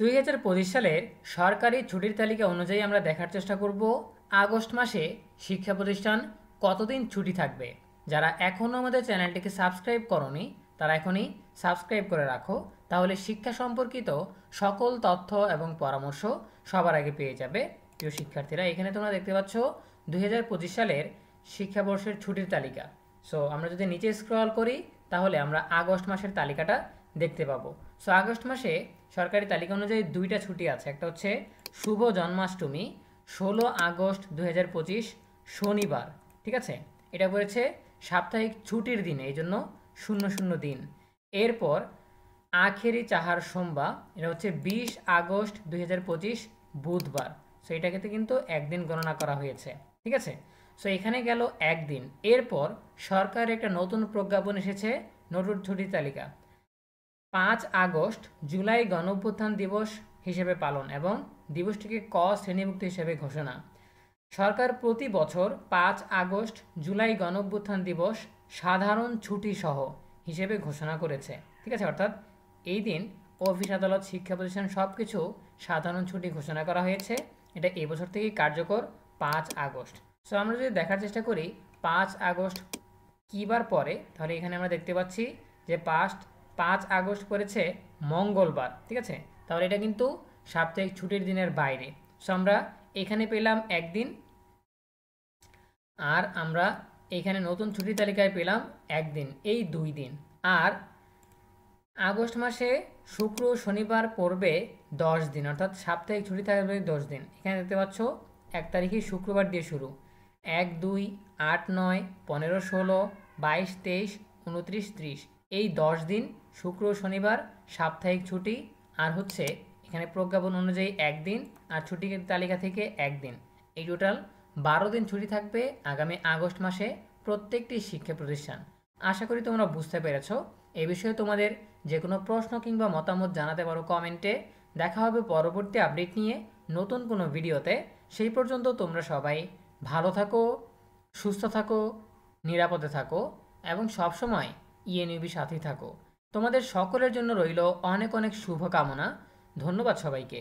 2025 সালের সরকারি ছুটির তালিকা অনুযায়ী আমরা দেখার চেষ্টা করব আগস্ট মাসে শিক্ষা প্রতিষ্ঠান কতদিন ছুটি থাকবে। যারা এখনও আমাদের চ্যানেলটিকে সাবস্ক্রাইব করনি তারা এখনই সাবস্ক্রাইব করে রাখো, তাহলে শিক্ষা সম্পর্কিত সকল তথ্য এবং পরামর্শ সবার আগে পেয়ে যাবে। প্রিয় শিক্ষার্থীরা, এখানে তোমরা দেখতে পাচ্ছ 2025 সালের শিক্ষাবর্ষের ছুটির তালিকা। সো আমরা যদি নিচে স্ক্রল করি তাহলে আমরা আগস্ট মাসের তালিকাটা দেখতে পাবো। সো আগস্ট মাসে সরকারি তালিকা অনুযায়ী দুইটা ছুটি আছে। একটা হচ্ছে শুভ জন্মাষ্টমী 16 আগস্ট 2025 শনিবার, ঠিক আছে, এটা পড়েছে সাপ্তাহিক ছুটির দিনে, এই জন্য 00 দিন। এরপর আখেরি চাহার সোমবার, এটা হচ্ছে 20 আগস্ট 2025 বুধবার। সো এটাকে কিন্তু একদিন গণনা করা হয়েছে, ঠিক আছে। সো এখানে গেল একদিন। এরপর সরকার একটা নতুন প্রজ্ঞাপন এসেছে, নতুন ছুটির তালিকা। 5 আগস্ট জুলাই গণঅভ্যুত্থান দিবস হিসেবে পালন এবং দিবসটিকে ক শ্রেণীভুক্ত হিসেবে ঘোষণা। সরকার প্রতি বছর 5 আগস্ট জুলাই গণঅভ্যুত্থান দিবস সাধারণ ছুটি সহ হিসেবে ঘোষণা করেছে, ঠিক আছে। অর্থাৎ এই দিন অফিস আদালত শিক্ষা প্রতিষ্ঠান সব কিছু সাধারণ ছুটি ঘোষণা করা হয়েছে। এটা এই বছর থেকেই কার্যকর 5 আগস্ট। সো আমরা যদি দেখার চেষ্টা করি 5 আগস্ট কী বার পরে, তাহলে এখানে আমরা দেখতে পাচ্ছি যে 5 আগস্ট পড়েছে মঙ্গলবার, ঠিক আছে। তাহলে এটা কিন্তু সাপ্তাহিক ছুটির দিনের বাইরে। সো আমরা এখানে পেলাম একদিন, আর আমরা এখানে নতুন ছুটির তালিকায় পেলাম একদিন, এই 2 দিন। আর আগস্ট মাসে শুক্র শনিবার পড়বে 10 দিন, অর্থাৎ সাপ্তাহিক ছুটি থাকবে 10 দিন। এখানে দেখতে পাচ্ছ 1 তারিখে শুক্রবার দিয়ে শুরু, 1, 2, 8, 9, 15, 16, 22, 23, 29, 30, এই 10 দিন শুক্র শনিবার সাপ্তাহিক ছুটি। আর হচ্ছে এখানে প্রজ্ঞাপন অনুযায়ী একদিন, আর ছুটির তালিকা থেকে একদিন, এই টোটাল 12 দিন ছুটি থাকবে আগামী আগস্ট মাসে প্রত্যেকটি শিক্ষা প্রতিষ্ঠান। আশা করি তোমরা বুঝতে পেরেছো। এই বিষয়ে তোমাদের যে কোনো প্রশ্ন কিংবা মতামত জানাতে পারো কমেন্টে। দেখা হবে পরবর্তী আপডেট নিয়ে নতুন কোনো ভিডিওতে। সেই পর্যন্ত তোমরা সবাই ভালো থাকো, সুস্থ থাকো, নিরাপদে থাকো এবং সবসময় ইএনইউবি সাথে থাকো। তোমাদের সকলের জন্য রইল অনেক অনেক শুভকামনা। ধন্যবাদ সবাইকে।